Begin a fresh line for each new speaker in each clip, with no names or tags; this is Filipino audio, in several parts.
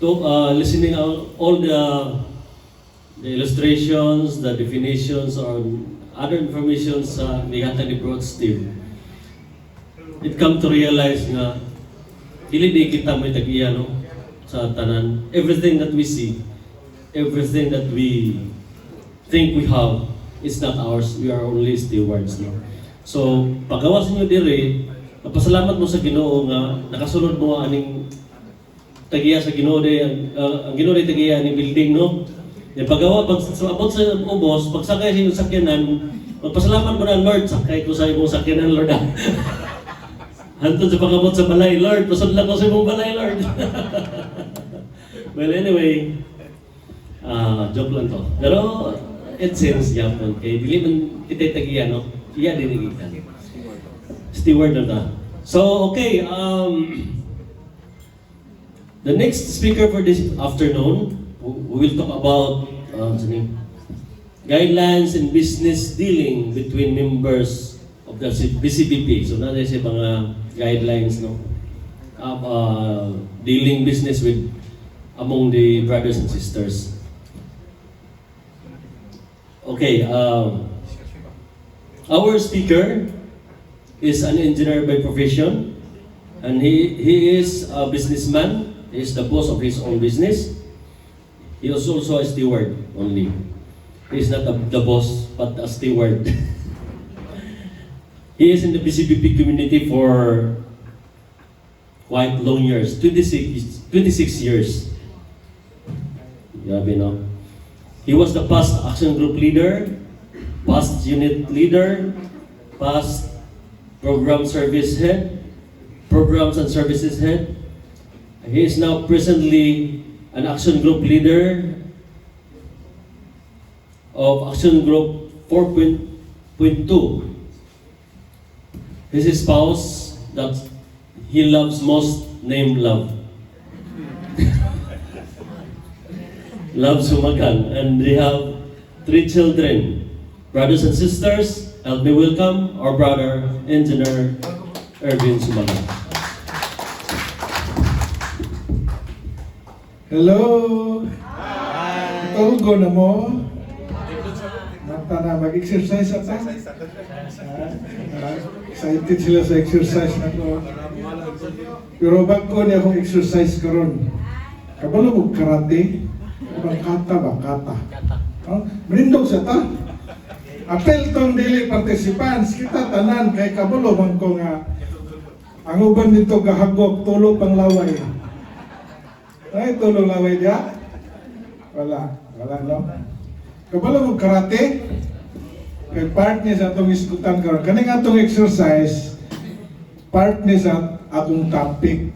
to listening all the illustrations, the definitions, or other information sa nihatag ni Bro Steve, it come to realize nga dili di kita may tag-iya no sa tanan. Everything that we see, everything that we think we have is not ours. We are only stewards no. So pagawas niyo diri, napasalamat mo sa Ginoo nga nakasulod mo aning tagiya sa Ginoo ang Ginoo tagiya ni building no. Yung paggawa pag abot sa ubos, pagsakay sa iyong sakyanan, magpasalamat mo na Lord, sakay ko sa imong sakyanan Lord. Hantod sa pagabot sa balay Lord, pasudlan ko sa imong balay Lord. Well anyway, joke lang to. Pero it seems yapon kay dili man kita tagiya no. Iya din kita. Steward na ta. So okay, the next speaker for this afternoon, we will talk about guidelines in business dealing between members of the BCBP. So na sa mga guidelines no, dealing business with among the brothers and sisters. Okay, our speaker is an engineer by profession, and he is a businessman. He is the boss of his own business. He is also a steward only. He is not the boss, but a steward. He is in the BCBP community for quite long years, 26 years. Grabe no? He was the past action group leader, past unit leader, past program service head, programs and services head. He is now presently an action group leader of action group 4.2. His spouse that he loves most named Love. Love Sumagan, and they have 3 children. Brothers and sisters, help me welcome our brother, Engineer Erwin Sumagan.
Hello! Tulgo na mo? Mata na mag-exercise at excited sila sa exercise na ko. Pero bago niya akong exercise karon. Kabalo mo karate? Ibang kata ba? Kata. Merindog sa ta? Apel tong dili participants. Kita tanan kay kabalo man ko nga ang uban dito gahagok tulo pang laway. Ay, tulong laway dia? Wala no? Kabalo mo karate? Kay part niya sa atong iskutan karon. Kaning atong exercise, part niya sa atong topic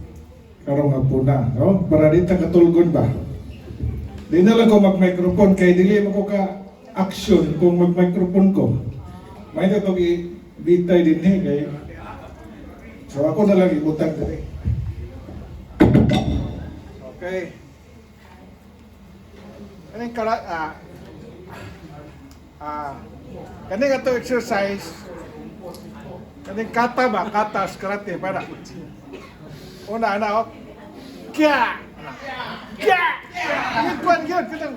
karong hapuna, no? Para dito katulgon ba? Di na lang ko mag-microphone kay dili mo ko ka action kung mag-microphone ko. May na itong bitay din kay so ako na lang ibutang dito. Okay. Kaning kaning ato exercise. Kaning kata ba? Kata karate para. Una oh. Kya! Kya! Yun kitang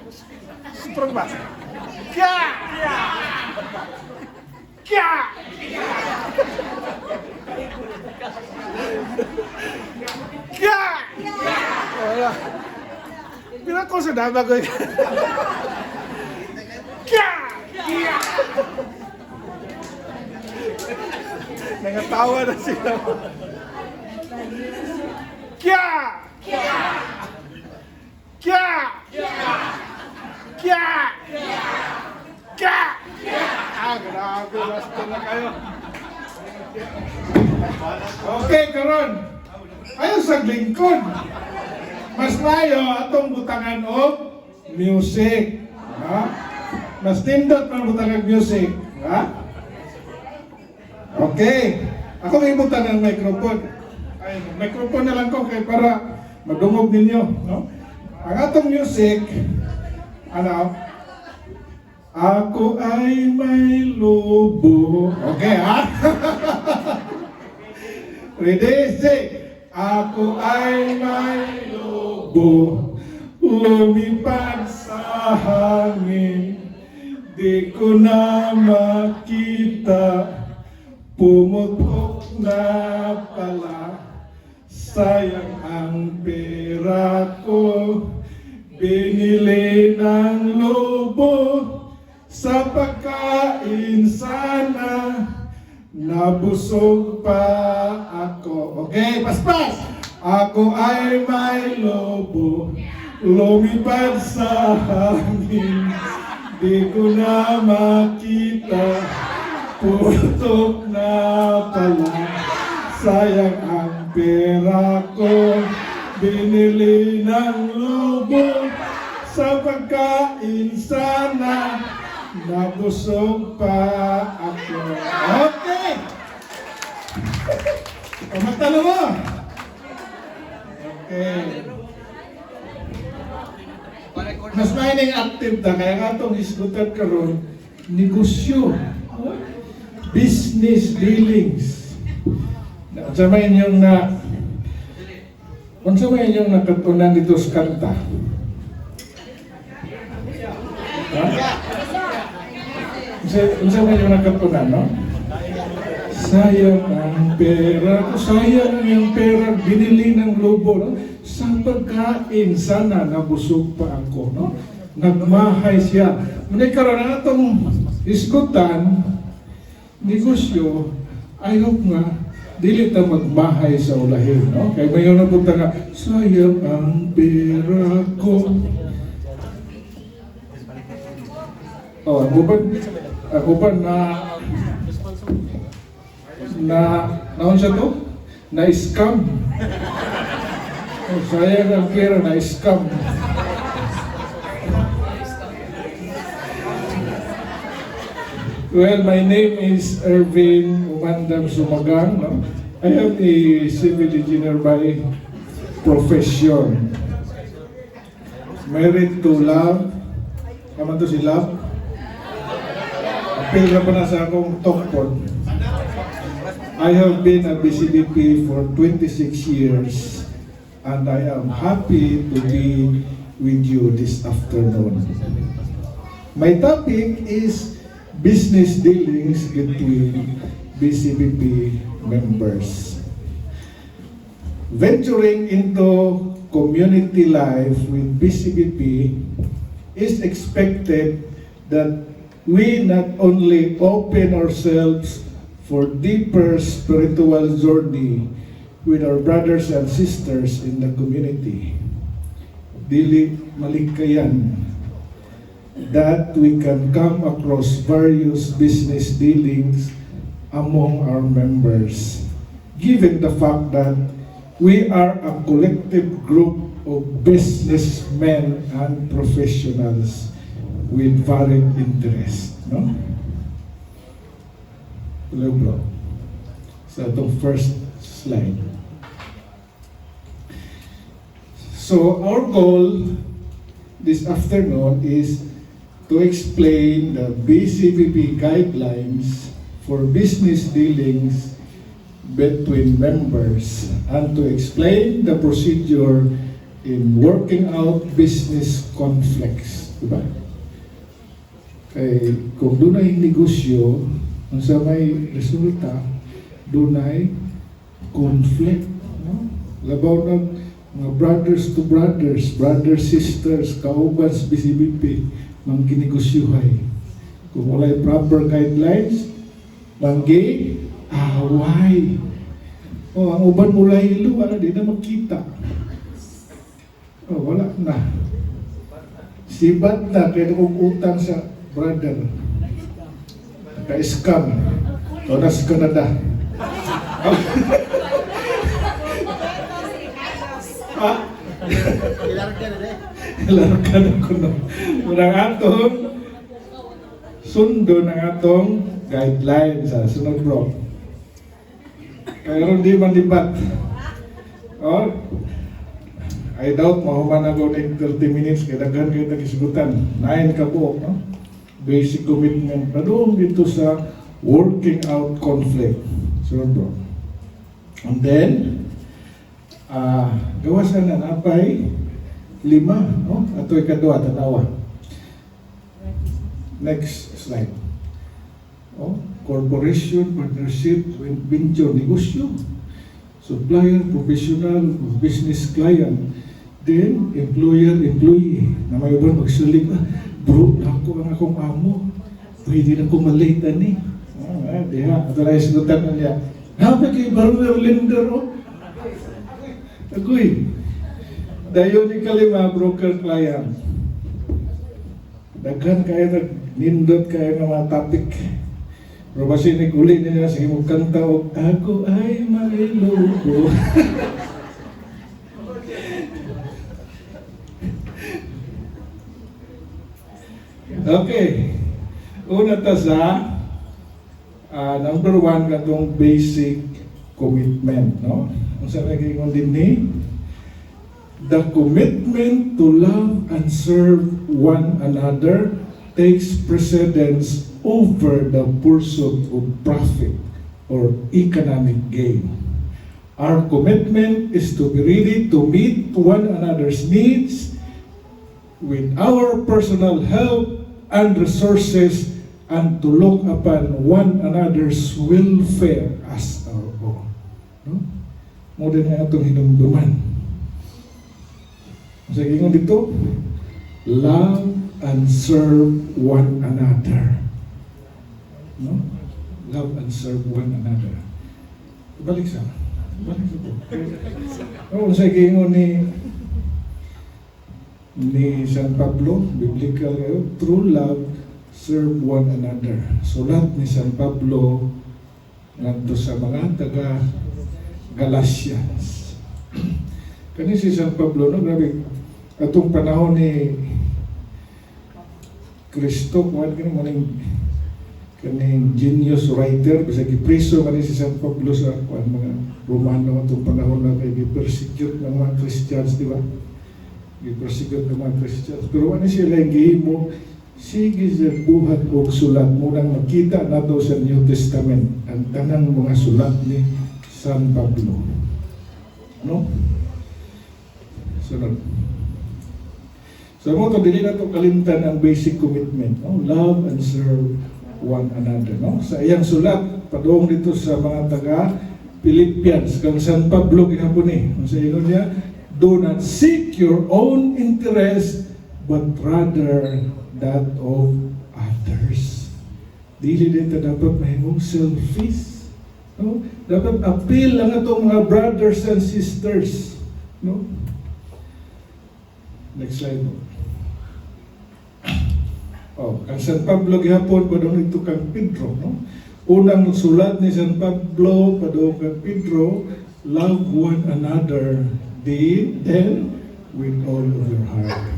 strong ba? Kya! Kya! Kya! Wala. Bilang ko sa dama ko. Kya! Kya! Nangatawa na sila. Kya! Kya! Kya! Kya! Kya! Grabe, basta na kayo. Okay, karon. Ayaw sa lingkod. Mas layo atong butangan og music. Ha? Mas tindot man butangan music. Ha? Okay. Ako may butangan microphone. Ay, microphone na lang ko kay para madungog ninyo, no? Ang atong music, ano? Ako ay may lobo. Okay, ha? Ready? Say, ako ay may lobo. lobo, lumipad sa hangin. Di ko na makita, pumutok na pala. Sayang ang pera ko, binili ng lobo. Sa pagkain sana, nabusog pa ako. Okay, paspas! Ako ay may lobo, lumipad sa hangin. Di ko na makita, putok na pala. Sayang ang pera ko, binili ng lobo. Sa pagkain sana, nabusog pa ako. Okay! Pamatalo mo! Okay. Mas mining active na, kaya nga itong isgutan karon negosyo. Business dealings. Sabayin yung sabayin yung nakatunan dito sa kanta. Ha? Sabayin yung nakatunan, no? Sayang ang pera ko, sayang yung pera, binili ng lobo, no? Sa pagkain, sana nabusog pa ako, no? Nagmahay siya. Muna karoon na itong iskutan, negosyo, I hope nga, dili ta magmahay sa ulahin, no? Kaya mayon na punta nga, sayang ang pera ko. Oh, ang uban naon siya to? Na-scam. Oh, sayang ang pera, na-scam. Well, my name is Ervin Umandam Sumagang. No? I am a civil engineer by profession. Married to Love. Kaman to si Love? Apil na pa na sa akong tokpon. I have been a BCBP for 26 years and I am happy to be with you this afternoon. My topic is business dealings between BCBP members. Venturing into community life with BCBP is expected that we not only open ourselves for deeper spiritual journey with our brothers and sisters in the community. Dili malikayan that we can come across various business dealings among our members, given the fact that we are a collective group of businessmen and professionals with varied interests. No? Hello, bro. So, itong first slide. So, our goal this afternoon is to explain the BCBP guidelines for business dealings between members and to explain the procedure in working out business conflicts. Diba? Kaya kung doon ay negosyo, ang sa may resulta, doon ay conflict. No? Labaw ng mga brothers to brothers, sisters, kaubans, BCBP, mang kinigosyuhay. Kung wala'y proper guidelines, manggi, away. O, ang uban mula hilo, wala din na magkita. O, wala na. Sibat na, kaya kung utang sa brother. Naka-scam. O, nasa Canada. Ha? Ilarkan ako no. Unang atong sundo ng atong guidelines sa sunod bro. Kaya ron di man libat. Oh, I doubt mahuman ako ng 30 minutes kaya daghan kayo nag-isgutan. 9 ka buok, no? Basic commitment na doon dito sa working out conflict. Sunod bro. And then, gawasan na napay 5, no? Ato'y kadua, tanawa. Next slide. Oh, corporation, partnership, joint venture, negosyo. Supplier, professional, business client. Then, employer, employee. Na may ubang magsulig, bro, ako ang akong amo. Pwede na kong malate ni. Diha, ito na yung sinutan na niya. Habi kay Barber Linder, oh. Agoy. Dayon ni kalima, broker client. Daghan kayo nindot kayo ng mga topic. Pero basi ni uli niya, sige mo kanta o, ako ay mailoko. Okay. Una ta sa number 1 katong basic commitment, no? Ang sa naging din ni the commitment to love and serve one another takes precedence over the pursuit of profit or economic gain. Our commitment is to be ready to meet one another's needs with our personal help and resources and to look upon one another's welfare as our own. No? Mo din na itong hinumduman. Sa ingon dito, love and serve one another. No? Love and serve one another. Balik sa. Balik sa po. O, sa ingon ni San Pablo, biblical kayo, true love, serve one another. Sulat ni San Pablo ngadto sa mga taga Galatians. Kani si San Pablo, no, grabe, atong panahon ni Kristo, kuhan kaning genius writer, bisa gipreso man si San Pablo sa kuhan mga Romano atong panahon na kay gi-persecute ng mga Christians, di ba? Gi-persecute ng mga Christians. Pero ano sila yung gihimo, sige sa buhat o sulat mo nang makita nato sa New Testament ang tanang mga sulat ni San Pablo. No? Sunod. So mo to dili na to kalimtan ang basic commitment, no? Love and serve one another, no? Sa iyang sulat padung dito sa mga taga Philippians kang San Pablo gihapon ni. Sa ingon niya, do not seek your own interest but rather that of others. Dili dito dapat mahimong selfish, no? Dapat appeal lang atong mga brothers and sisters, no? Next slide po. Oh, ang San Pablo gihapon padung ito kang Pedro, no? Unang sulat ni San Pablo padung kang Pedro, love one another then with all of your heart.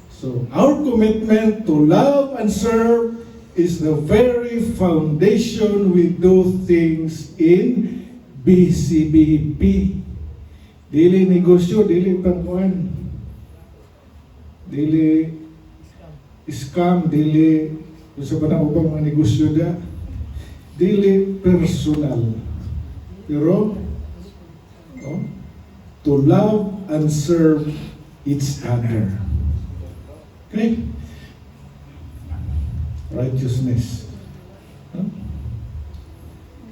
So our commitment to love and serve is the very foundation we do things in BCBP. Dili negosyo, dili pangkuan, dili scam, dili sa banang ubang mga negosyo da, dili personal. Pero to love and serve each other. Okay? Righteousness.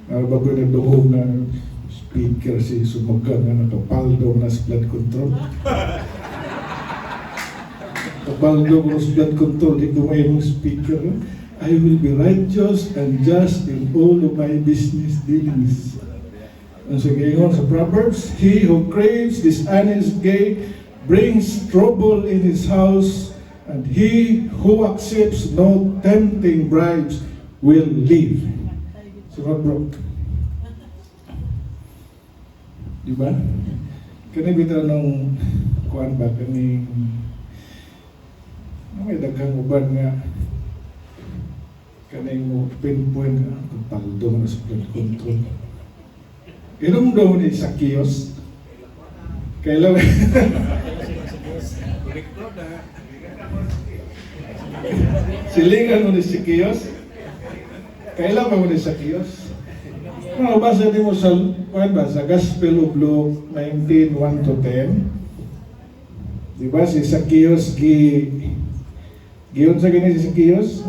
Bago nagdungog na speaker si Sumagan na nakapaldo na sa blood control. Kapaldo ko sa blood control, di ko may mong speaker. I will be righteous and just in all of my business dealings. Ang sagingon sa Proverbs, he who craves dishonest gain brings trouble in his house, and he who accepts no tempting bribes will live. So what bro? Diba? Kani bitaw nung kuan ba kani may daghang uban nga kani mo pinpoint nga paldo na sa blood control. Inom daw ni Zacchaeus. Kailan silingan mo ni Zacchaeus? Kailan mo ni Zacchaeus? Basa din mo sa, sa Gospel of Luke 19:1-10. Di ba si Zacchaeus giyon sa gini si Zacchaeus?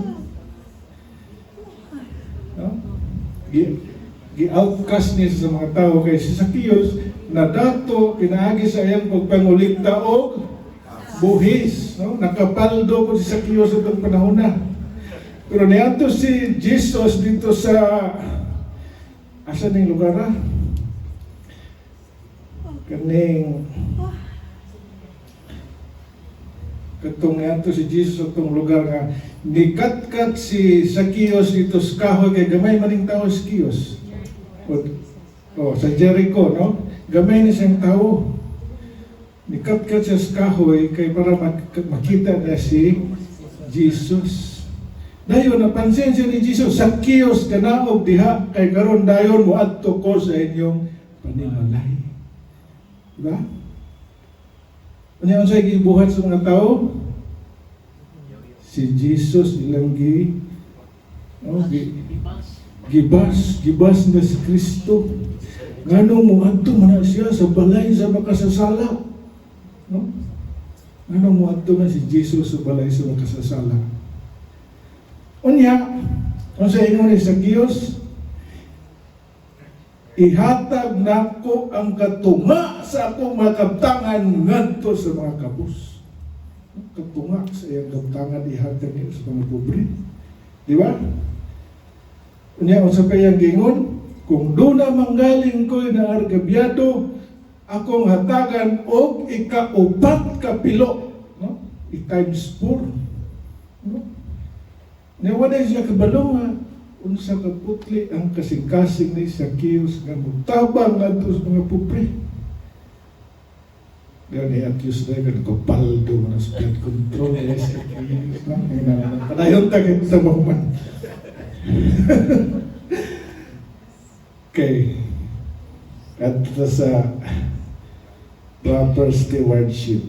No? Gi-outcast niya sa mga tao kay si Zacchaeus na dato pinaagi sa iyang pagpangulikta og buhis, no? Nakapaldo po si Zacchaeus sa itong panahon na. Pero niadto si Jesus dito sa asa ning lugar na? Kaning katong niadto si Jesus sa itong lugar nga nikatkat si Zacchaeus dito sa kahoy kay gamay maning tao si Zacchaeus. Sa Jericho, no? Gamay ni siyang tao. Nikatkat siya sa kahoy kay para makita na si Jesus. Dayon napansin siya ni Jesus, Zacchaeus kanaog diha kay karon dayon mo adto ko sa inyong panimalay. Diba? Ano yung sa'yo gibuhat sa mga tao? Si Jesus ilang gibas na si Kristo. Ngano mo adto man siya sa balay sa makasasala. No? Ngano mo adto na si Jesus sa balay sa makasasala. Unya, kung sa ingon ni Zacchaeus, ihatag nako ang katunga sa akong mga kabtangan ngadto sa mga kabus. Katunga sa iyang kabtangan ihatag niya sa mga pobre. Di ba? Unya, kung sa kayang gingon, kung doon na manggaling ko'y na argabyado, akong hatagan og ikaupat kapilo. No? I-times 4. No? Nawaday siya kabalo nga, unsa ka putli ang kasing-kasing ni Zacchaeus nga mutabang ngadto sa mga pobre. Gani accuse na ka nagpaldo mo na sa blood control ni Zacchaeus. Padayon takit sa mahuman. Okay. At sa proper stewardship.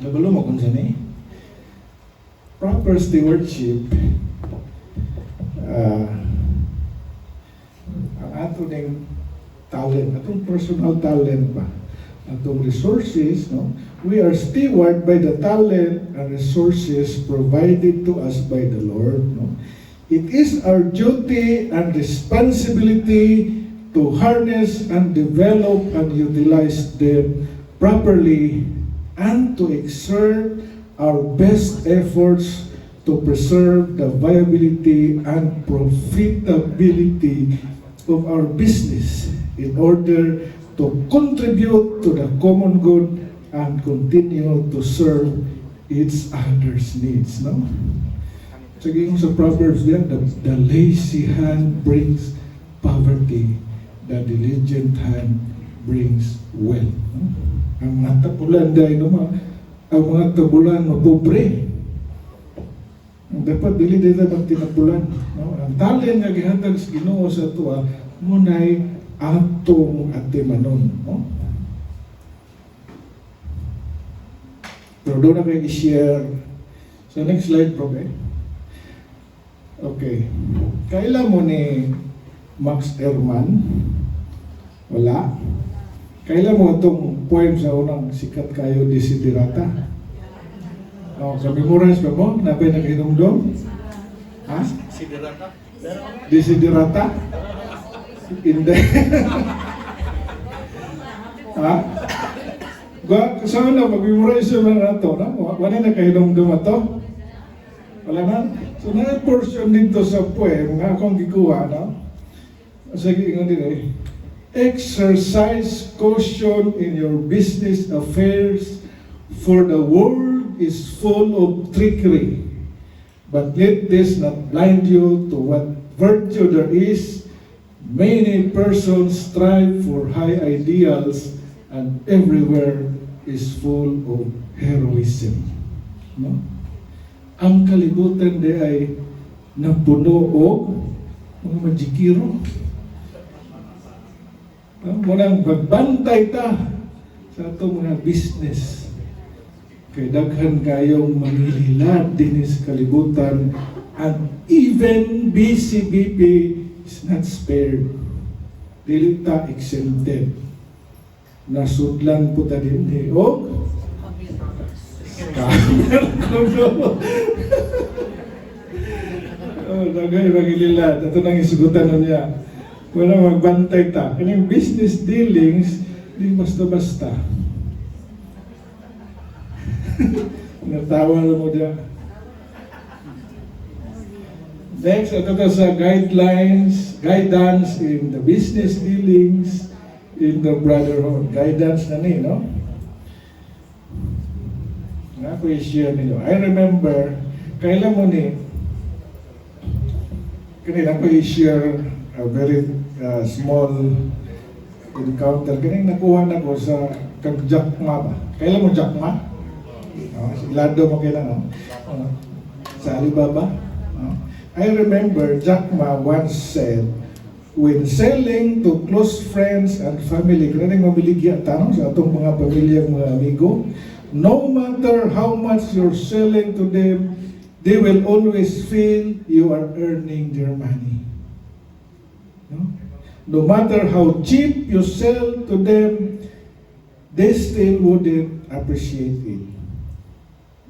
Nabalo mo kung saan eh? Proper stewardship, ang ato ng talent, atong personal talent ba, atong resources, no? We are steward by the talent and resources provided to us by the Lord, no? It is our duty and responsibility to harness and develop and utilize them properly and to exert our best efforts to preserve the viability and profitability of our business in order to contribute to the common good and continue to serve its others' needs. No? Sige sa Proverbs diyan, the lazy hand brings poverty, the diligent hand brings wealth. No? Ang mga tapulan dahil ang mga tabulan mapobre. Dapat dili dito magtinapulan. No? Ang talent nga gihatag sa Ginoo sa tuwa, munay atong atimanon. No? Pero doon na kayo i-share. So next slide, bro. Okay. Kailan mo ni Max Ehrman? Wala. Kailan mo itong poem sa unang sikat kayo, Desiderata? O, sa memorize ba mo? Nabay nag-inumdom? Ha?
Desiderata?
Desiderata? Hindi. Ha? Saan na, mag-memorize naman na ito, no? Wala na kainumdom ito? Wala na? So, na-portion dito sa poem nga akong gikuha, no? Sige, ingon din eh. Exercise caution in your business affairs, for the world is full of trickery. But let this not blind you to what virtue there is. Many persons strive for high ideals, and everywhere is full of heroism. No? Ang kalibutan di ay napuno o mga majikiro. Munang magbantay ta sa itong mga business. Kay daghan kayong manghililad din sa kalibutan, and even BCBP is not spared. Dili ta exempted. Nasudlan po ta din o Oh, dagay magilila. Ito nang isugutan nun niya. Wala magbantay ta. Kaning business dealings, di basta-basta. Natawa mo dyan. Next, ito to sa guidance in the business dealings, in the brotherhood. Guidance na ni, no? Nga ko i-share ninyo. I remember, kailan mo ni, kanina ko i-share a very small encounter. Kanina nakuha na ko sa kag-Jackma ba? Kailan mo Jackma? Lado mo kailan, no? Sa Alibaba? I remember Jackma once said, when selling to close friends and family, kaya nang mabiligya tanong sa atong mga pamilyang mga amigo, no matter how much you're selling to them, they will always feel you are earning their money. No matter how cheap you sell to them, they still wouldn't appreciate it.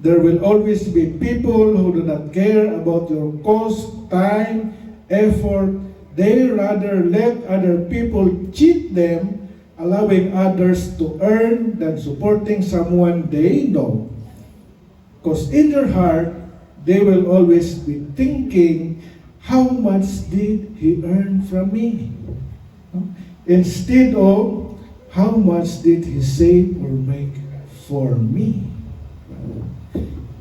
There will always be people who do not care about your cost, time, effort. They rather let other people cheat them, allowing others to earn than supporting someone they know. Because in their heart, they will always be thinking, how much did he earn from me? Instead of, how much did he save or make for me?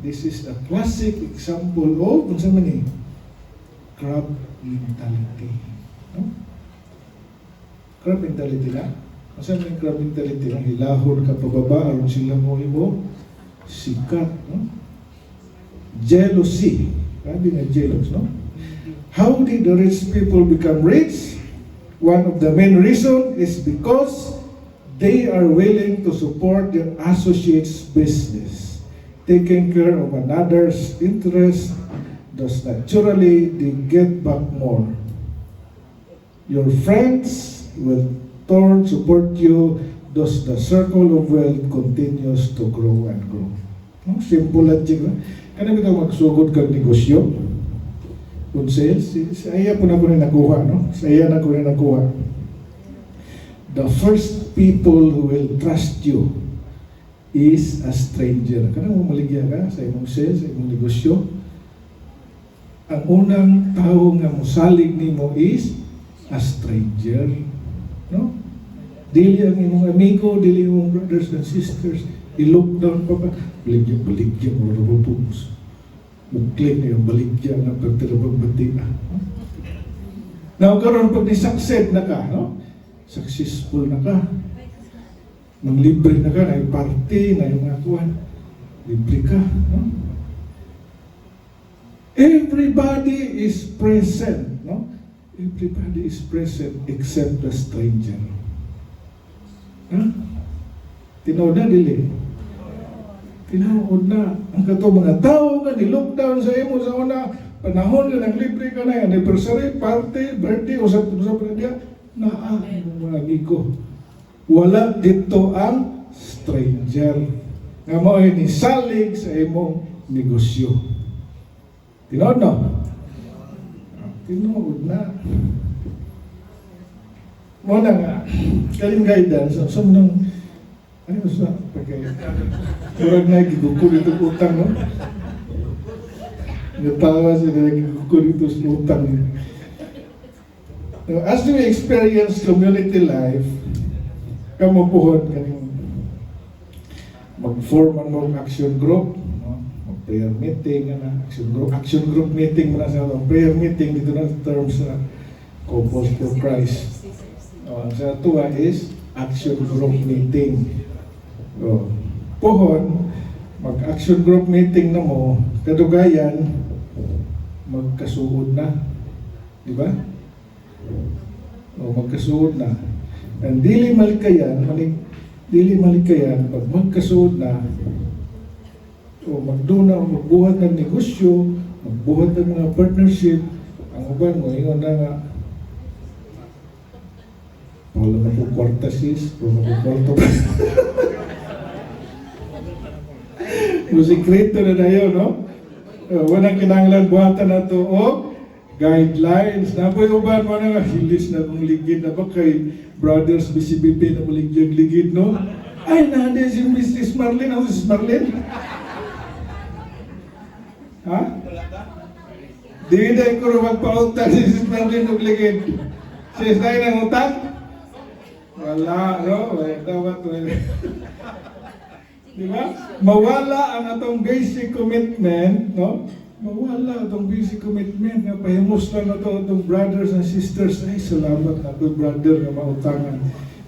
This is a classic example of, kung saan man eh, crab mentality. No? Crab mentality na? Kung saan man crab mentality na, hilahon ka pababa, aron sila mo imo, sikat. No? Jealousy. Sabi nga jealous, no? How did the rich people become rich? One of the main reasons is because they are willing to support their associates' business. Taking care of another's interest, thus naturally they get back more. Your friends will turn support you, thus the circle of wealth continues to grow and grow. No? Simple logic. Kaya bitaw magsugod kag negosyo. Kung sales, sa iya po na ko rin nakuha, no? Sa iya na ko rin nakuha. The first people who will trust you is a stranger. Kana mo maligya ka sa imong sales, sa imong negosyo. Ang unang tao nga mosalig nimo is a stranger. No? Dili ang imong amigo, dili imong brothers and sisters. I-look down pa ba? Baligya mo robopums. Muklik na yung baligya na pagtirabang batina. Now, karon pag ni-succeed na ka, no? Successful na ka. Nang libre na ka, na yung party, na yung mga kuwan. Libre ka, no? Everybody is present, no? Everybody is present except the stranger. Huh? Tinood na, dili. Tinood na. Ang kato mga tao nga, ni-lockdown sa imo sa una, panahon na nang libre ka na, anniversary, party, birthday, usap-usap na diya, mga amigo. Wala dito ang stranger. Nga mo ay nisalig sa imong negosyo. Tinood na? Tinood na. Mo na nga, kaling guidance, sa nang ano sa pagkaya? Murag na gigukul ito utang, no? Natawa siya na gigukul ito sa utang. Now, as we experience community life, kamo puhon kaning mag-form ang mga action group, no? Mag-prayer meeting, action group meeting muna sa prayer meeting dito na terms sa Couples for Christ. Ang sa tuwa is action group meeting. Pohon, mag-action group meeting na mo, kadugayan, magkasuod na. Di ba? Magkasuod na. And dili malikayan, pag magkasuod na, magbuhat ng negosyo, magbuhat ng mga partnership, ang uban mo, ingon na nga, wala na po kwarta sis, wala na po kwarta. Musikreto na dayo, no? Walang kinanglan buhatan na to o guidelines. Napoy uban mo na nga, hilis na kong ligid na ba kay Brothers BCBP na maligid-ligid, no? Ay, nade si Mrs. Marlene. Ako si Marlene. Ha? Di na ko rin magpautang si Mrs. Marlene ng ligid. Sis tayo ng utang? Wala, no? Dapat di ba? Mawala ang atong basic commitment, no? Mawala atong basic commitment nga pahimos lang na to atong brothers and sisters. Ay, salamat na to brother nga mautangan.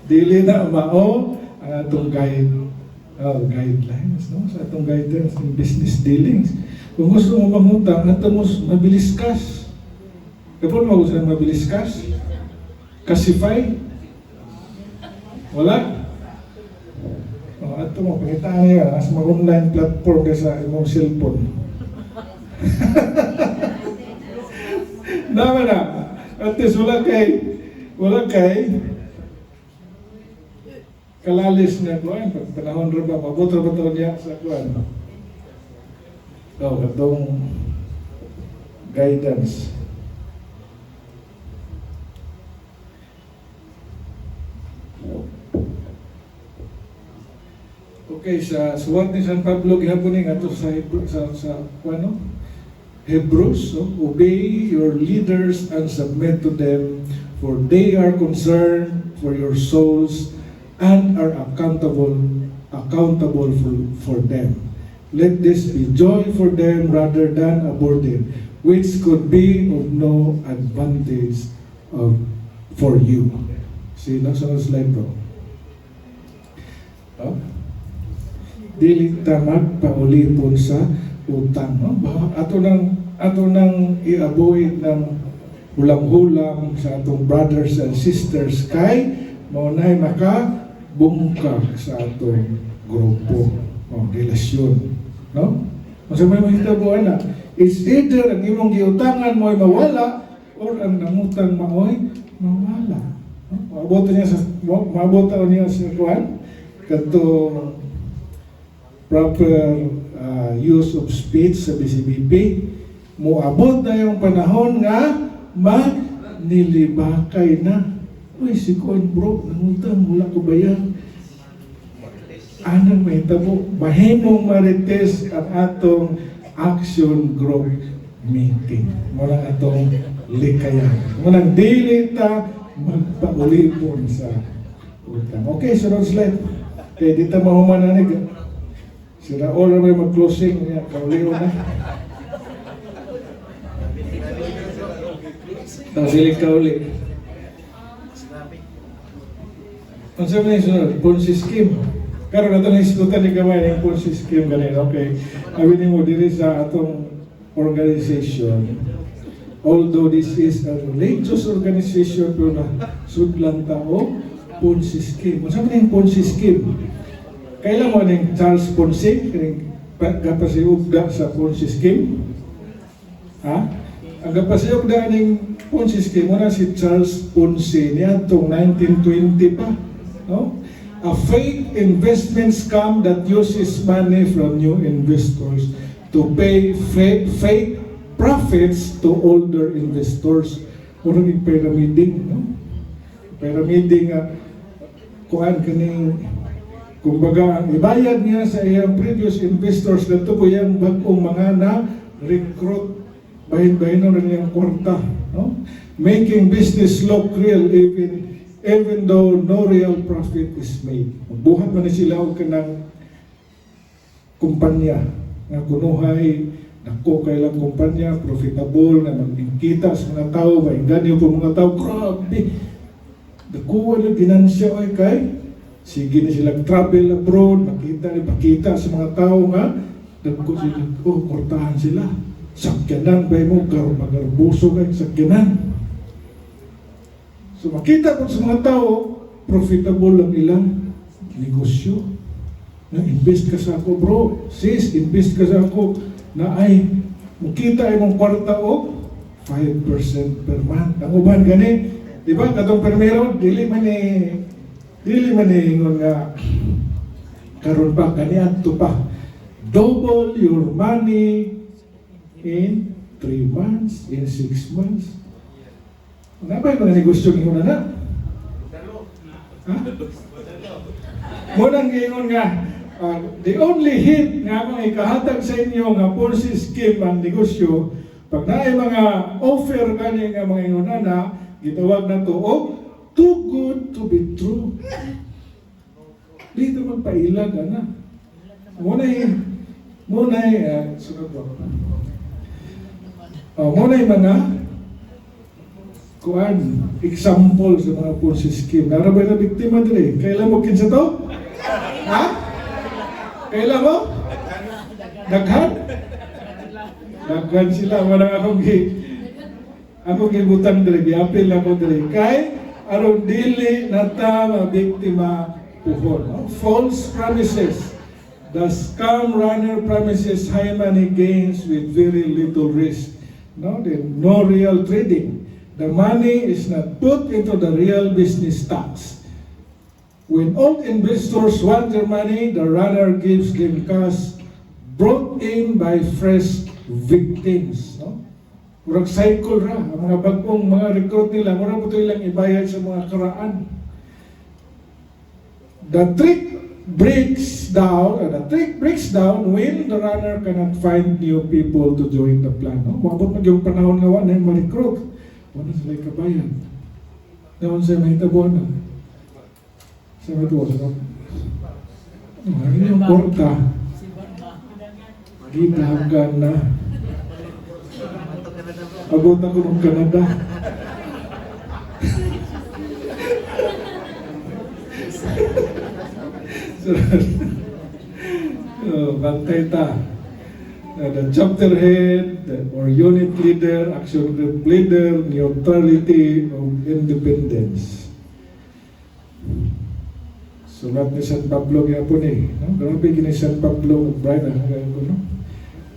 Dili na mao ang atong guidelines, no? Sa atong guidance in business dealings. Kung gusto mo mangutang, ato mo mabilis cash. Kapag mo gusto mabilis cash, Casify? Wala? Ato mo, pangitaan niya, as mag-online platform ka sa imong cellphone. Naman na, at least wala kay kalalis na kuwan, pag panahon rin ba, mabuto ba ito niya sa kuwan? Itong guidance. Okay, sa suwat ni San Pablo gihaponing ato sa Hebrews, so, obey your leaders and submit to them, for they are concerned for your souls and are accountable for them. Let this be joy for them rather than a burden, which could be of no advantage for you. See, nasa slide to. Dili ta magpaulipon sa utang, no? Ato nang i-avoid ng hulang-hulang sa atong brothers and sisters kay maunay makabungkag sa atong grupo o relasyon, no? Kung may mahitabo na, it's either ang imong giutangan mo ay mawala or ang nangutang mo ay mawala. Maabot niya sa kuwan katong proper use of speech sa BCBP. Muabot na yung panahon nga magnilibakay na. Uy, si Kuan bro, nangutang, wala ko bayan. Anang may tabo, mahimong marites ang atong action group meeting. Murang atong likayan. Murang dili ta magpaulipon sa utang. Okay, sunod slide. Kaya di ta mahumananig. Sila all may mag-closing niya, kauliw na. Silik kauli. Ang sabi niya sunod, Ponzi scheme. Karoon na ito na iskutan ni Kamay ng Ponzi scheme ganun. Okay. Sabi mo, diri sa atong organization, although this is a religious organization, pero na sudlang tao, Ponzi scheme. Ang sabi niya yung Ponzi scheme. Kailan mo ng Charles Ponzi, kapasiugda sa Ponzi scheme? Ha? Ang kapasiugda ng Ponzi scheme, muna si Charles Ponzi niya itong 1920 pa. No? A fake investment scam that uses money from new investors to pay fake profits to older investors. Muna yung pyramiding. No? Pyramiding, kuhaan kaning kumbaga, ang ibayad niya sa iyang previous investors na ito po yung bagong mga na-recruit bahin-bahin na niyang kwarta. No? Making business look real even though no real profit is made. Buhat man sila o kanang kumpanya na kunuhay, nako kailang kumpanya, profitable, na magkita sa mga tao, maingganyo po mga tao, grabe! Nakuha na ginansya ay kay sige na silang travel abroad, makita sa mga tao nga, nagko sila, kortahan sila. Sakyanan, bay mo, magarbuso kayo, sakyanan. So makita po sa mga tao, profitable ang ilang negosyo. Na-invest ka sa ako, bro. Sis, invest ka sa ako na ay, makita ay mong kwarta o 5% per month. Ang uban gani, di ba, katong permero, dili man ingon nga karon pa kaniadto pa double your money in 3 months, in 6 months. Ano ba yung mga negosyo ng una na? Ha? Munang gingon nga, the only hit nga akong ikahatag sa inyo nga Ponzi scheme ang negosyo, pag naay mga offer kani nga mga ingonana, gitawag na to, too good to be true. Dito magpailag, ana. Muna'y, sunod ba? Muna'y mga kuan, example sa mga Ponzi scheme. Narabay na biktima dili. Kailan mo kinsa to? Ha? Kailan mo? Daghan? Daghan sila. Walang akong gibutan dili. Giapil ako dili. Kay, aron dili nata mabiktima puhon. No? False promises. The scam runner promises high money gains with very little risk. No real trading. The money is not put into the real business stocks. When old investors want their money, the runner gives them cash brought in by fresh victims. No? Murag cycle ra. Ang mga bagong mga recruit nila, murag po ilang ibayad sa mga karaan. The trick breaks down when the runner cannot find new people to join the plan. No? Mabot yung panahon nga wala na yung ma-recruit. Wala sila kabayan. Naman siya may tabo na. Siya may tabo sa ano yung porta. Gitahagan na. Abot ako ng Canada. Bantay ta. The chapter head or unit leader, action group leader, neutrality of independence. Sulat ni San Pablo po ni. No? Grabe gini San Pablo, Brian, no?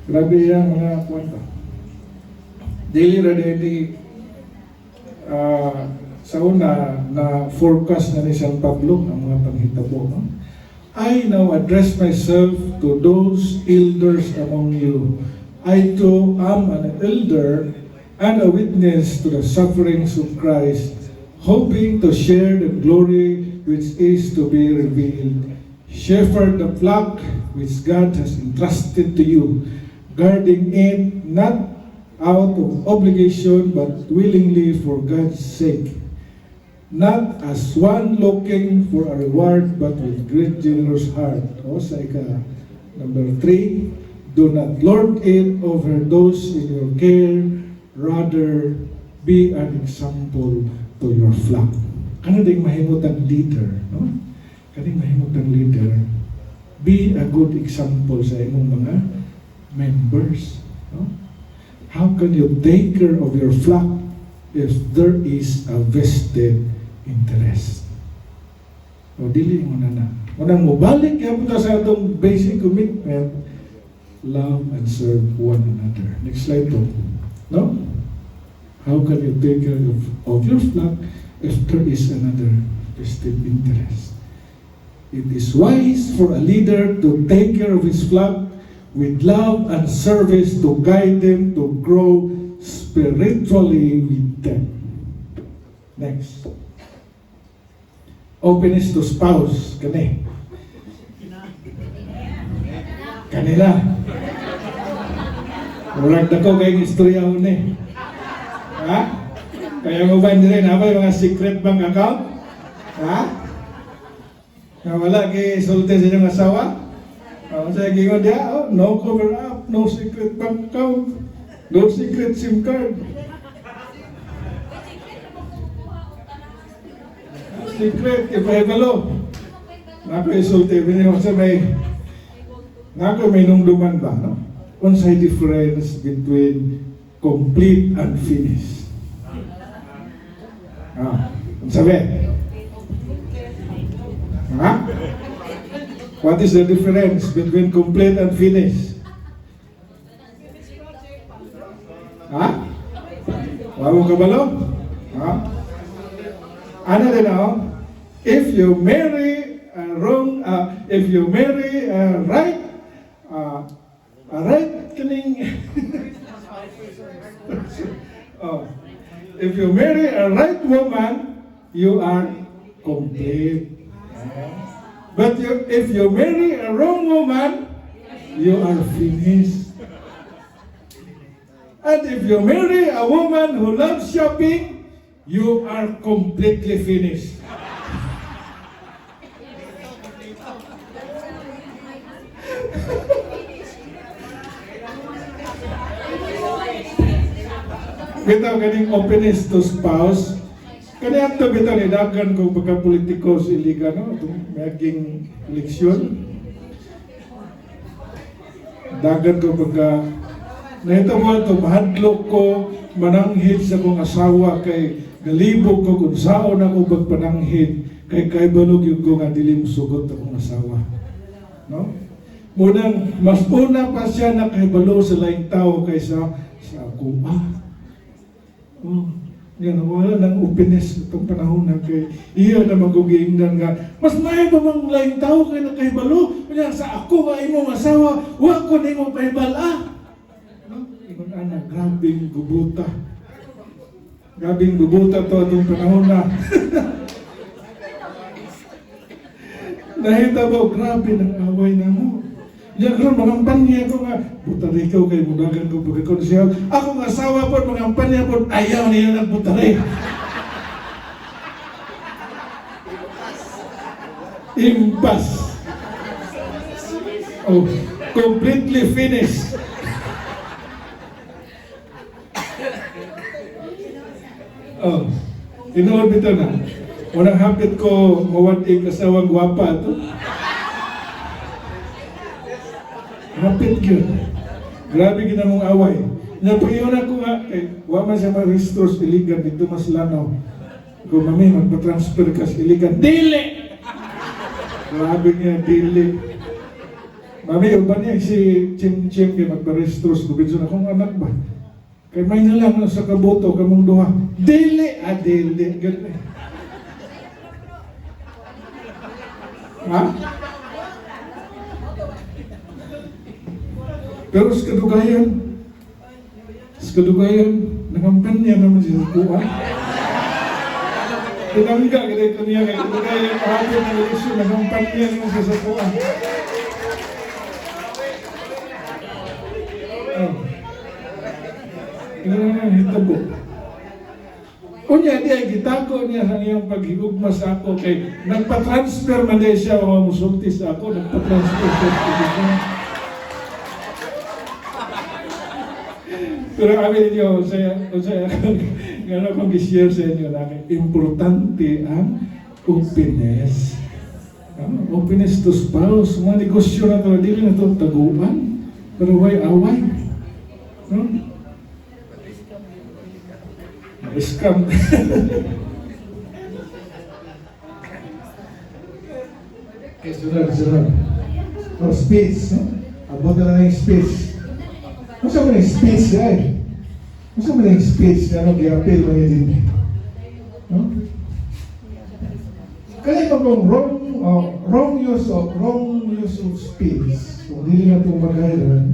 Grabe yung mga kwanta. Daily ready sa una na forecast na ni San Pablo ang mga panghitabo. No? I now address myself to those elders among you. I too am an elder and a witness to the sufferings of Christ, hoping to share the glory which is to be revealed. Shepherd the flock which God has entrusted to you, guarding it not out of obligation but willingly for God's sake. Not as one looking for a reward, but with great generous heart. O sa number 3, do not lord it over those in your care, rather be an example to your flock. Ano ding mahimutang leader, no? Kaning mahimutang leader, be a good example sa imong mga members, no? How can you take care of your flock if there is a vested interest? O dili mo na. Unang mubalik yapon ta sa atong basic commitment, love and serve one another. Next slide po. No? How can you take care of your flock if there is another vested interest? It is wise for a leader to take care of his flock with love and service to guide them to grow spiritually with them. Next. Openness to spouse. Kanila. Murag na ko kayong istorya mo ni. Ha? Kaya mo ba nila na ba yung mga secret bank account? Ha? Na wala kay sulti sa inyong asawa? Saya gingon dia, no cover up, no secret bank account, no secret SIM card. Secret, ipahibalo. Nako isulti, binigyan sa may, nako may nungduman ba, no? Unsay difference between complete and finished? Sabi? Ha? What is the difference between complete and finished? Ha? Wala ka ba, no? Ha? Ano din ako? If you marry right, Oh. If you marry a right woman, you are complete. But if you marry a wrong woman, you are finished. And if you marry a woman who loves shopping, you are completely finished. Bitaw kaning openness to spouse. Kaniya to bitaw ni dagan kung pagka-politiko sa iliga, no? Itong maging eleksyon. Dagan ko pagka nahita mo ito, mahadlok ko, mananghid sa kong asawa kay galibog ko kung saan ako magpananghid kay balog yung ko nga dili mo sugot akong asawa. No? Munang, mas una pa siya na kay balo sa laing tao kaysa sa ako. Yan, wala ng openness itong panahon na kay iya na magugingnan nga mas may pa mang laing tao kay na kay balo kaya sa ako nga imong asawa wa ko na imong paibala no? Ingon ana, grabing gubuta to itong panahon na nahita mo grabe ng away na mo. Diyan ron, mangampanya ko nga, butari ko kay mudagan ko pagkakonsel. Akong asawa po, mangampanya po, ayaw niya ng butari. Impas. Oh, completely finished. Oh, tinuod ito na. Unang hapit ko, mawatig asawang gwapa ito. Hapit yun. Grabe ginamong away. Napayon ako nga, kay wama siya ma-restore sa iligan dito mas lanaw. Kung mami, magpa-transfer ka sa iligan. Dili! Grabe niya, dili. Mami, uban niya si Chim-Chim kay magpa-restore sa gubinson akong anak ba? Kay may nalang sa kaboto, kamong duha. Dili! Dili. Ganun. Ha? Pero sa kadugayan, nangampanya naman siya sa kuha. Tinangga, ganito niya, kaya kadugayan, kahapon ng eleksyon, nangampanya naman siya sa kuha. Ito naman, hitabo. Kunya, di ay gitako niya sa iyong paghigugma sa ako, kay nagpa-transfer man din siya, o musulti sa ako, nagpa-transfer siya. Pero kami ninyo, saya gano'n kong i-share sa inyo na importante ang openness. Openness to spouse. Mga negosyo na ito, dili na ito taguan. Pero why away? No? Scam. Okay, sunod. Oh, speech. Abot na yung speech. Masa mo na yung speech guys? Masa mo na yung speech na nag-i-appeal mo yun din? No? Kaya pa kung wrong use of speech, kung hindi na itong maghahiran,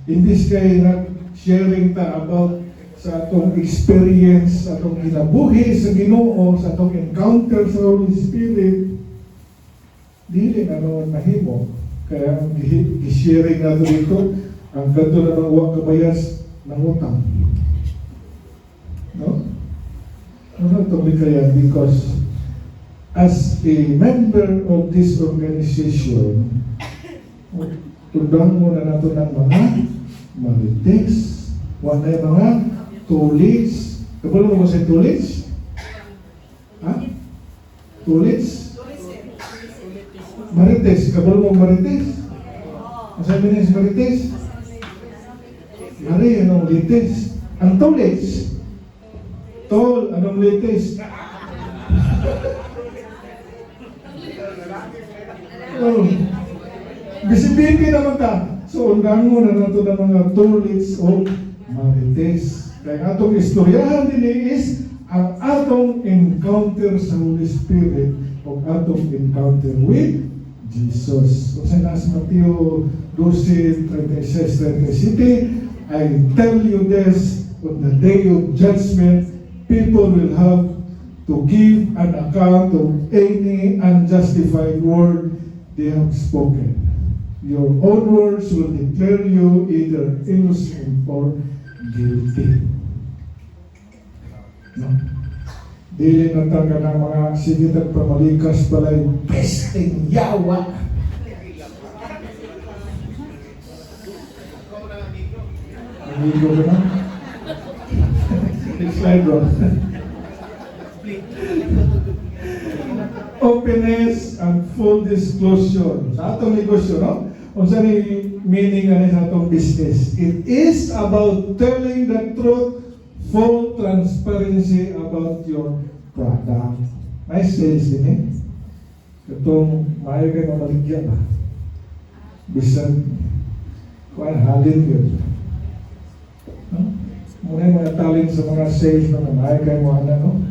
imbis kayo nag-sharing ta about sa atong experience, sa atong kinabuhi sa Ginoo, sa atong encounter sa Holy Spirit, dili na naman mahimo. Kaya ang sharing nato dito, ang ganito na mga huwag kabayas ng utang. No? Ano itong kaya? Because as a member of this organization, tundang mo na nato ng mga marites, wala yung mga tulis. Kapalo mo sa tulis? Ha? Tulis? Marites. Kapalo mo marites? Masabi niya si marites? Mari, anong lites? Ang tulis. Tol, anong lites? Oh. Bisibibi naman ta. So, undang mo na nato ng mga tulis o marites. Kaya atong istoryahan din is ang atong encounter sa Holy Spirit o atong encounter with Jesus. So, sa nasa Mateo 12:36-37, I tell you this, on the day of judgment, people will have to give an account of any unjustified word they have spoken. Your own words will declare you either innocent or guilty. No? Dili na taga ng mga sinitag pamalikas balay pesting yawa. Amigo ba na? Next slide, bro. Openness and full disclosure. Sa atong negosyo, no? Kung saan yung meaning nga sa atong business. It is about telling the truth, full transparency about your product. May sales din eh. Itong maayo kayo mamaligyan ba? Bisan, kuhan halin yun. No? Muna yung mga talent sa mga sales na maayo kayo mga no?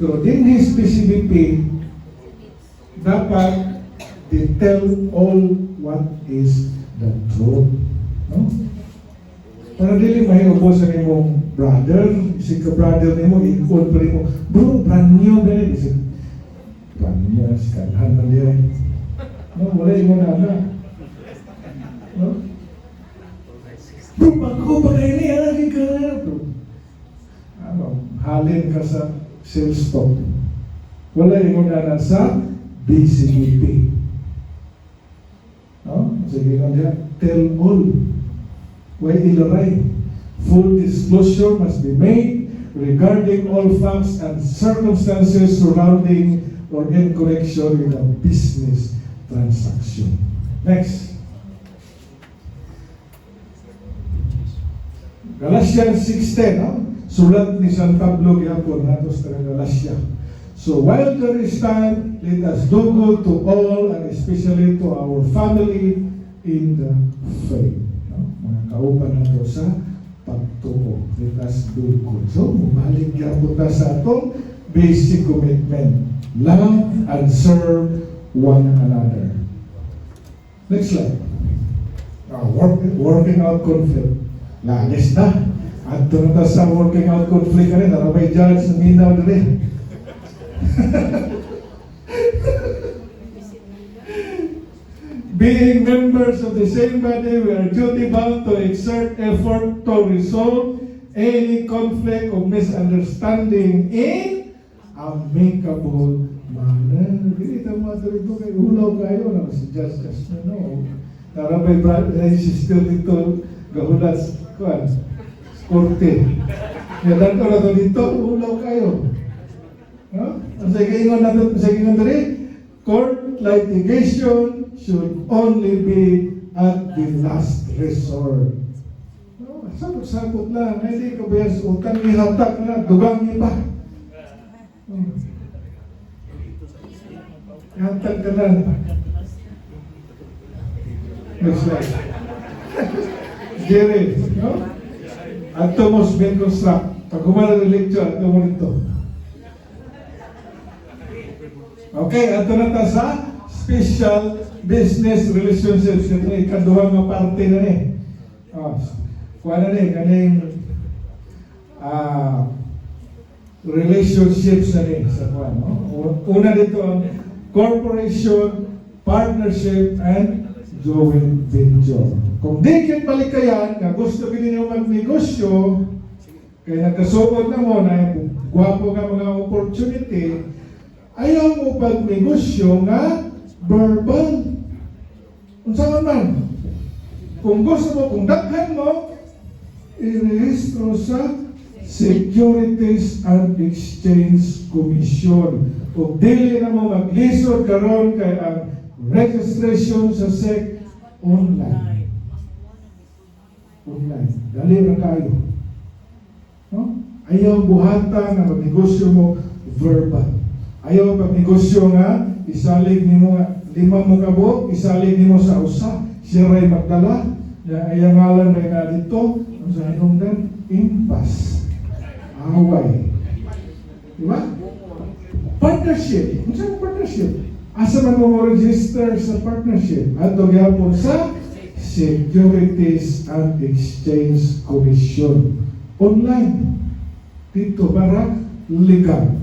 Pero din his PCBP, dapat they tell all what is the truth. No? Para dili mahiubos sa imong brother, isig ka brother nimo, ikon pa rin mo, bro, brand new ganyan, isig, brand new, sikanhan na diyan. No, wala yung mga na. No? Bro, bago ba kayo niya, lagi ka na, bro. Ano, halin ka sa sales stock. Wala yung mga na sa BCBP. No? Sige nga diyan, tell all. Why ilaray? Full disclosure must be made regarding all facts and circumstances surrounding or in connection with a business transaction. Next. Galatians 6:10, no? Sulat ni San Pablo gihapon natos sa Galatia. So while there is time, let us do good to all and especially to our family in the faith. No? Mga kauban nato sa pagtuo. Let us do good. So, mabalik gihapon ta sa atong basic commitment. Love and serve one another. Next slide. Working out conflict. Lalis na. At na ta sa working out conflict ka rin. Narabay dyan sa minaw na rin. Being members of the same body, we are duty bound to exert effort to resolve any conflict or misunderstanding in amicable manner. Hindi ito mga dito kayo. Ulaw kayo na si Just no. Narabay brother ay sister dito gahulat kuan korte. Ya dato na to dito ulaw kayo. No? Ang sagingon natin, sagingon dali, court litigation should only be at the last resort. No? Sabot-sabot lang, hindi ka ba yung utang ihatak na, dugang iba. Ihatak ka lang. Next slide. Jerry, no? Ato mo ben construct. Pag humala ng lecture, ato mo nito. Okay, ato na ta sa special business relationships. Ito na ikaduhang nga parte na ni. Kuha na ni, kaning relationships na ni sa kuha. No? Una dito ang corporation, partnership, and joint venture. Kung di kayo balikayan, na gusto ninyo magnegosyo, kaya nagkasubod na mo na gwapo nga mga opportunity, ayaw mo pag-negosyo nga verbal. Unsa man. Kung gusto mo, kung daghan mo, i-rehistro sa Securities and Exchange Commission. Kung dili na mo maglisod karon kay ang registration sa SEC online. Online. Dali na kayo. No? Ayaw buhata na magnegosyo mo verbal. Ayaw pag-negosyo nga, isalig nimo nga, 5 mo kabo, isalig nimo sa usa, siya ray magdala, ayaw ngalan ray na dito, ang sa hinungdan, impas, away. Diba? Partnership. Ano sa partnership? Asa man mo register sa partnership? Ato gyapon sa Securities and Exchange Commission. online. Dito para legal.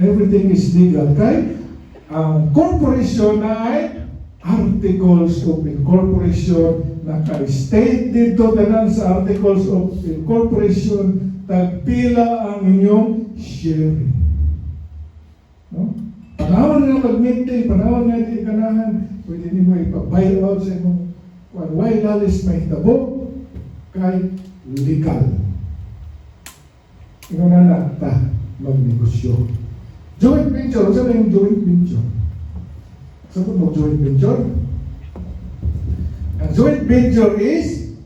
Everything is legal. Kay ang corporation na ay articles of incorporation naka-state dito tanan sa articles of incorporation tagpila ang inyong sharing. No? Panahon nga mag-meeting, panahon nga di ganahan, pwede ni mo ipa-buy out sa imong why lalis may tabo kay legal. Ikaw na magnegosyo. Joint venture, saan na yung joint venture? Saan mo joint venture? Ang joint venture is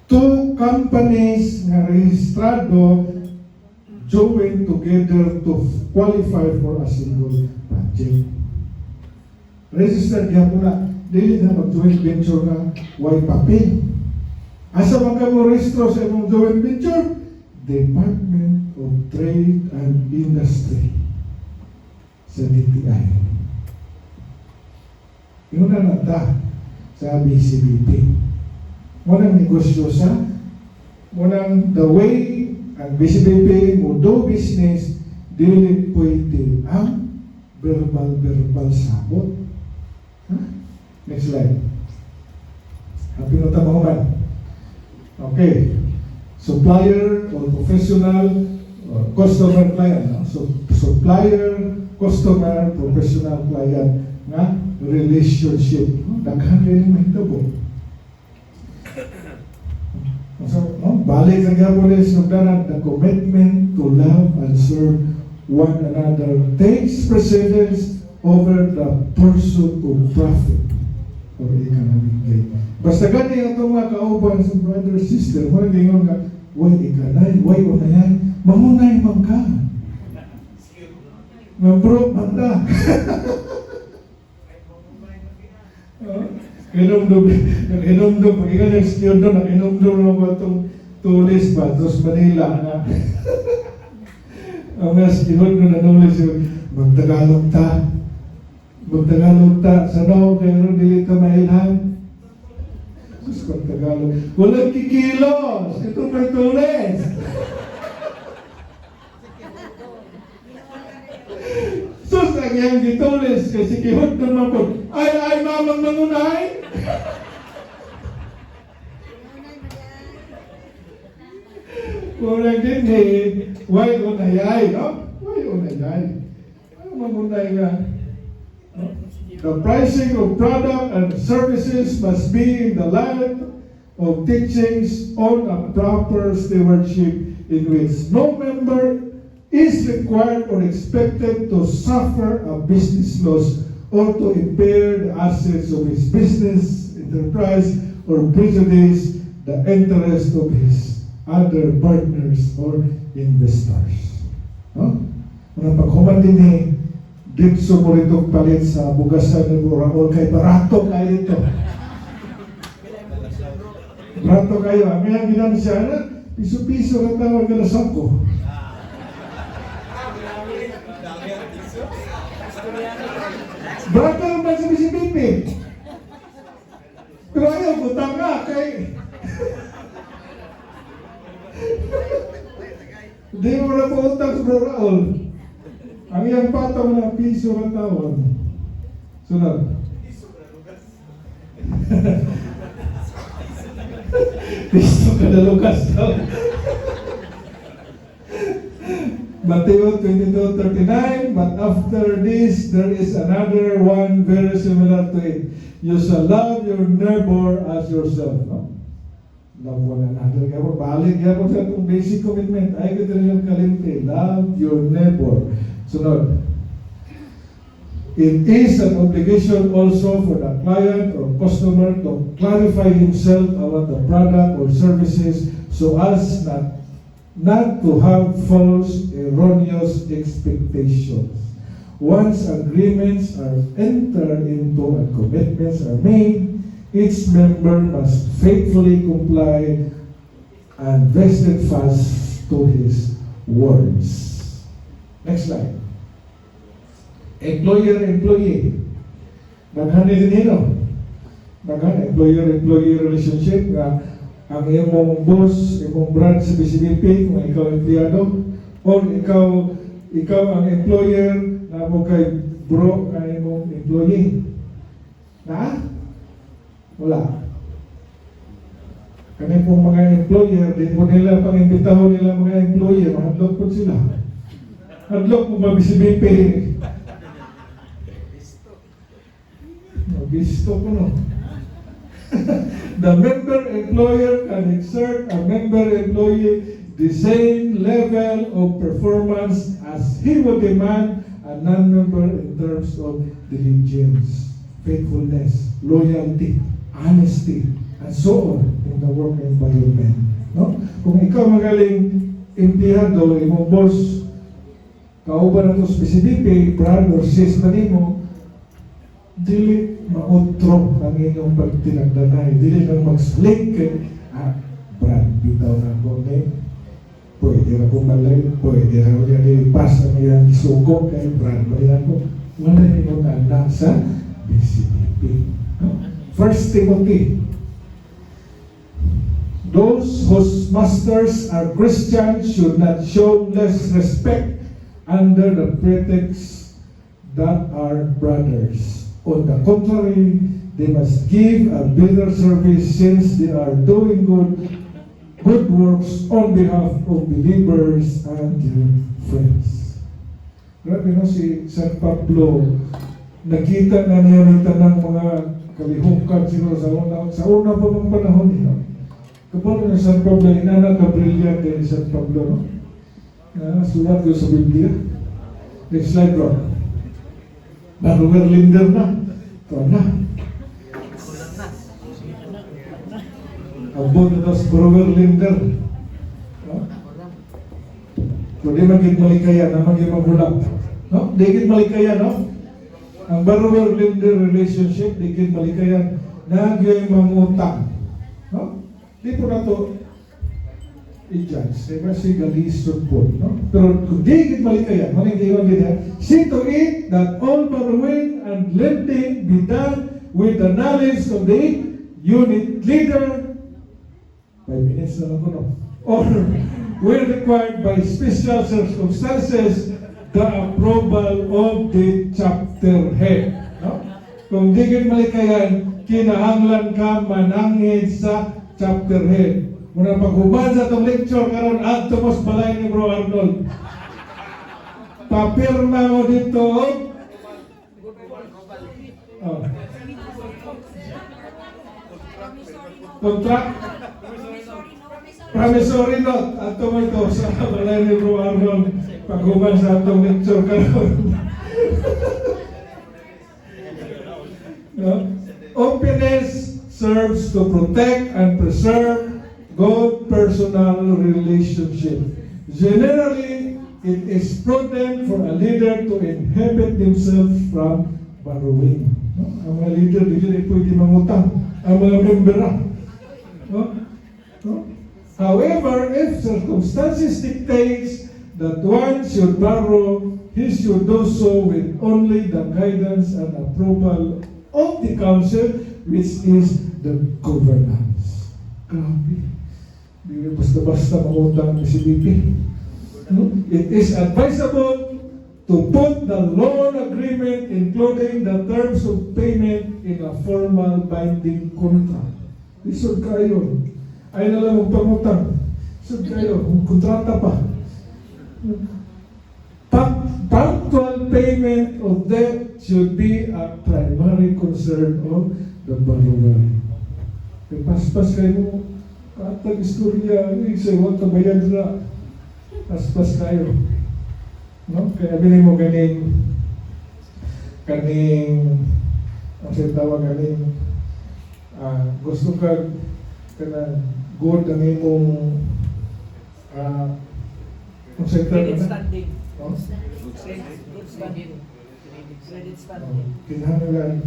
two companies nga rehistrado join together to qualify for a single project. Registered yan po na, dili na mag-joint venture na way papel. Asa man ka mo registro sa imong joint venture? Department of Trade and Industry sa DTI. Yun na nata sa BCBP. Munang negosyo sa, munang the way ang BCBP mo do business, dili pwede ang verbal sabot. Huh? Next slide. Ang pinutamahuman. Okay. Supplier or professional or customer client. No? So, supplier, customer, professional client nga relationship. No? Daghan rin may tabo. So, no? Balik ang yapon is the commitment to love and serve one another takes precedence over the pursuit of profit or economic gain. Basta gani ang itong mga kauban sa brother sister, mga gingon nga, way ikanay, way unayan, mamunay man ka. Nga bro, manda. Kinumdum, pag ikan yung skiyon doon, kinumdum mo ba itong tulis ba, dos Manila na. Ang mga skiyon doon na nulis yung, magtagalog ta, sa no, kaya rin dili ka mailhan. Sus, magtagalog. Walang kikilos, ito may tulis. Sus, ang iyang gitulis, kasi kihot naman po, ay, mamang mangunay. Kurang din why unayay, no? Why unayay? Ano mangunay nga? No? The pricing of product and services must be in the light of teachings on a proper stewardship in which no member is required or expected to suffer a business loss or to impair the assets of his business enterprise or prejudice the interest of his other partners or investors. No? Mga paghuman din dito mo rito palit sa bugasan ng Raul kay barato kayo ito. Barato kayo. Ang mga ginansya na, piso-piso ang tawag ka na sako. Barato naman sa BCBP. Pero ayaw, butang nga kay... Hindi mo na po utang sa Bro Raul. Ang iyang pataw na piso na tawag. Sunod. Piso ka na lukas daw. Mateo 22:39, but after this, there is another one very similar to it. You shall love your neighbor as yourself. No? Love one another. Kaya po, balik. Kaya po sa itong basic commitment. Ay, kita rin yung kalimti. Love your neighbor. Sunod. It is an obligation also for the client or customer to clarify himself about the product or services so as not to have false, erroneous expectations. Once agreements are entered into and commitments are made, each member must faithfully comply and be steadfast to his words. Next slide. Employer-employee. Daghan din nino. Daghan employer-employee relationship nga ang imong boss, imong branch sa BCBP, kung ikaw empleyado, o ikaw ang employer na mo kay bro ka imong employee. Na? Wala. Kani pong mga employer, di po nila pang-imbitahon nila mga employer, hadlok po sila. Hadlok po ba BCBP? Bisto ko no. The member employer can exert a member employee the same level of performance as he would demand a non-member in terms of diligence, faithfulness, loyalty, honesty, and so on in the work environment. No? Kung ikaw magaling empleyado, imong boss, kauban na ito specific, brand or sis na nimo, dili mautro ang inyong pagtinagdanay. Dili nang mag-slink kay, brand, bitaw na ko ni, pwede na ko malay, pwede na ko nilipas ang iyang suko kay brand. Pwede na ko, wala nyo na sa BCBP. No? 1 Timothy, those whose masters are Christians should not show less respect under the pretext that are brothers. On the contrary, they must give a better service since they are doing good works on behalf of believers and their friends. Grabe no, si San Pablo, nakita na niya ng mga kalihukan siguro sa una pa mga panahon niya. Kapag na San Pablo, inanak na brilliant din San Pablo, no? Sulat ko sa Biblia. Next slide, bro. Baruwer Linder na. Ito na. Abot na sa Baruwer Linder. No? So, di magiging malikaya na magiging mabulak. No? Di magiging malikaya, no? Ang Baruwer Linder relationship, di magiging malikaya. Nagyo'y mangutang. No? Di po na ito i-judge. Diba si Galison po, no? Pero kung di magiging malikaya, manigaywan din yan, see to it that all borrowing and lending be done with the knowledge of the unit leader. 5 minutes na lang ko, no? Or when required by special circumstances, the approval of the chapter head. No? Kung di magiging malikayan, kinahanglan ka manangin sa chapter head. Muna paghuban sa itong lecture karon at tumos balay ni Bro Arnold. Papirma mo dito. Oh. Contract. Promissory note. At tumos ito sa balay ni Bro Arnold. Paghuban sa itong lecture karon. No? Openness serves to protect and preserve good personal relationship. Generally, it is prudent for a leader to inhibit themselves from borrowing. No? Ang mga leader, hindi pwede mangutang. Ang mga member no? No? However, if circumstances dictates that one should borrow, he should do so with only the guidance and approval of the council, which is the governance. Grabe. Hindi basta-basta mangutang ng CBP. No? It is advisable to put the loan agreement, including the terms of payment, in a formal binding contract. Isod kayo. Ay na lang magpangutang. Isod kayo. Kontrata pa. Punctual payment of debt should be a primary concern of the borrower. Paspas kayo mo. Katag istorya, isa huwag kabayan na paspas kayo. No? Kaya bilhin mo ganing ang tawag ganing gusto ka na good ang imong ang credit
standing.
No?
Good standing. Credit standing.
Kinahanglan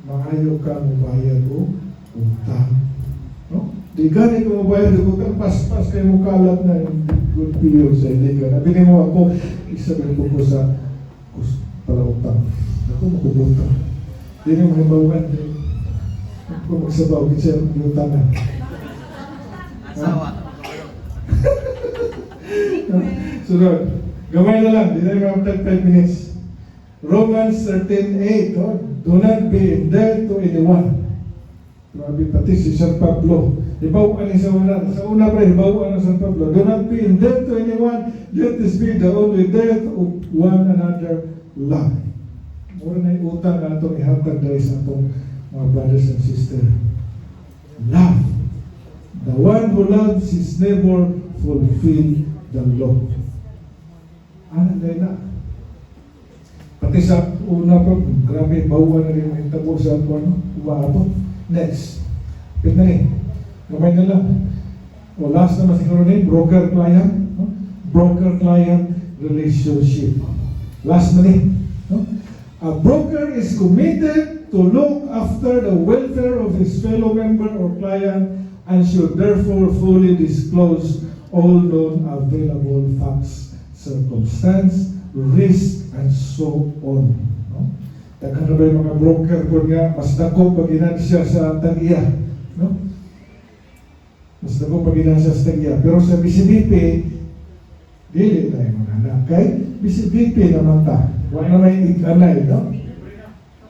maayo ka mabayad o utang. No? Di gani ko mabayad o utang, pas-pas kayo mo kalat na yung good period sa hindi ka. Nabili mo ako, isabihin ko sa pala utang. Ako makubutang. Di na mahibawan. Ako magsabaw, kasi yung utangan. Sunod. Gamay na lang, di na yung after 5 minutes. Romans 13:8, oh, do not be in debt to anyone. Grabe, pati si San Pablo. Ibawaan niya sa una. Sa una pa, ibawaan ng San Pablo. Do not be in debt to anyone. Let this be the only debt of one another, love. Mura na yung utang na itong ihatag dahil sa itong mga brothers and sisters. Love. The one who loves his neighbor fulfill the law. Ano na? Pati sa una pa, grabe, bawaan na rin yung tabo sa umaabot. Next. Pwede na eh. Kamay na lang. O last naman siguro na broker-client. No? Broker-client relationship. Last na rin. No? A broker is committed to look after the welfare of his fellow member or client and should therefore fully disclose all known available facts, circumstance, risk, and so on. No? Dagan na ba yung mga broker po nga, mas dako pag siya sa tag-iya. No? Mas dako pag siya sa tag-iya. Pero sa BCBP, dili na yung mga anak. Kay BCBP naman ta. Wala na may anay, no?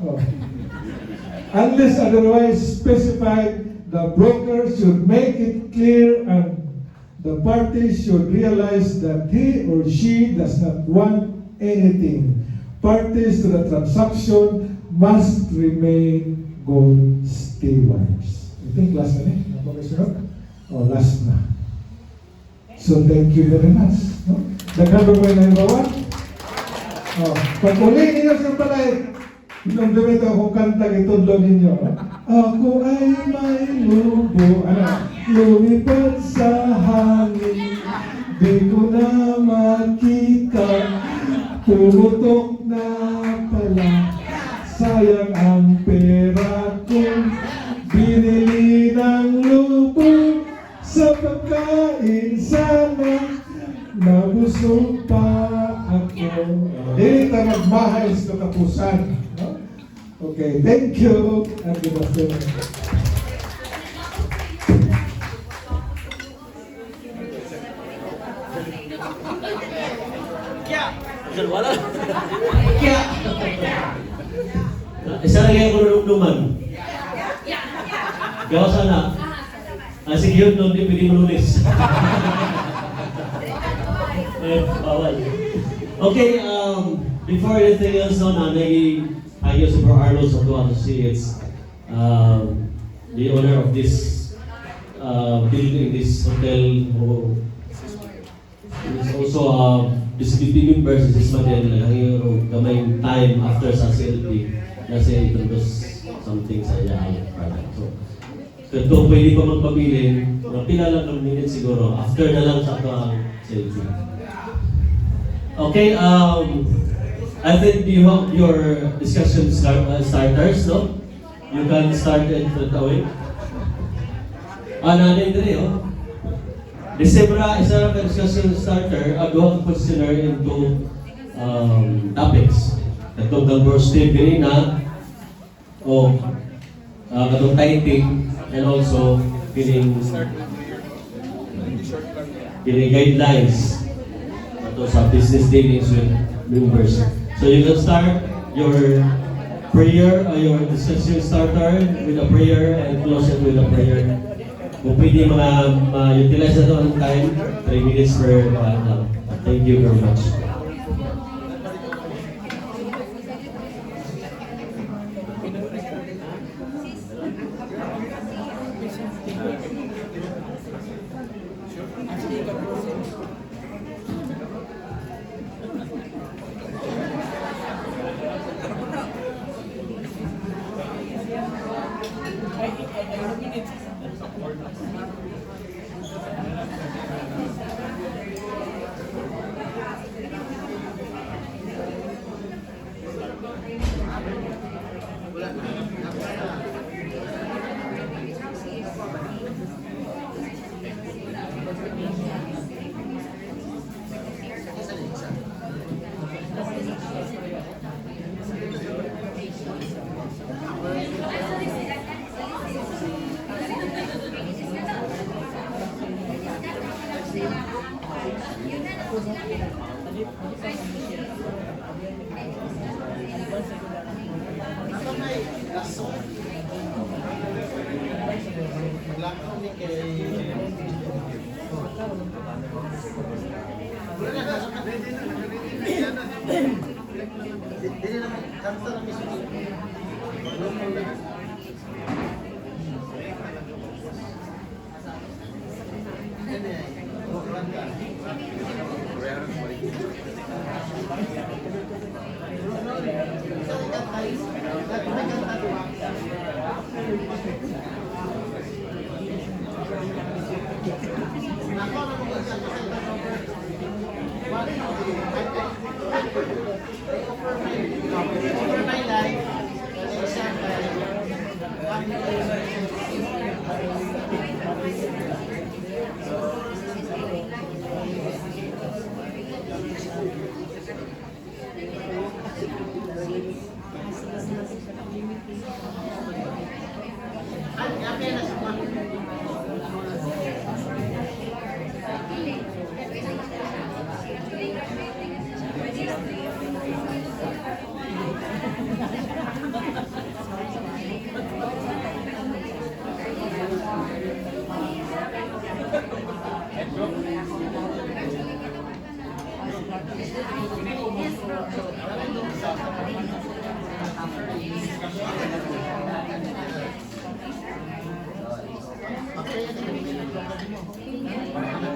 Oh. Unless otherwise specified, the broker should make it clear and the parties should realize that he or she does not want anything. Parties to the transaction must remain good stewards. I think last na eh? Oh, last na. So thank you very much. No? Nagkano mo na yung bawang? Oh, pag uli ninyo sa palay, nung dumito akong kanta, itudlo ninyo. No? Ako ay may lubo, lumipad sa hangin, di ko na makita, pumutok na pala, sayang ang pera kong binili ng lubo, sa pagkain sana, nabusog pa ako. Dili ta magmahal sa katapusan. No? Okay, thank you and good afternoon.
Wala. Isa lang yung kulunduman. Gawa sana. Sige yun, doon di pwede malulis. Bawal. Okay, before anything else, I guess for Arnold Soto to see it's the owner of this building, this hotel, who is also disputing members, this Madel, nagahiro kamay time after sa CLP kasi introduce something sa iya product. So, kung pwede pa magpabilin, pila lang ng minutes siguro, after na lang sa ang CLP. Okay, I think you have your discussion starters, no? You can start it right away. Nanin din oh. December isa ka discussion starter, duha ka questionnaire into topics. Katong Galbor Steve Grina o katong typing and also getting guidelines to sa business dealings with members. So you can start your prayer or your discussion starter with a prayer and close it with a prayer. Kung pwede ma-utilize na ito ang time, 3 minutes per thank you very much.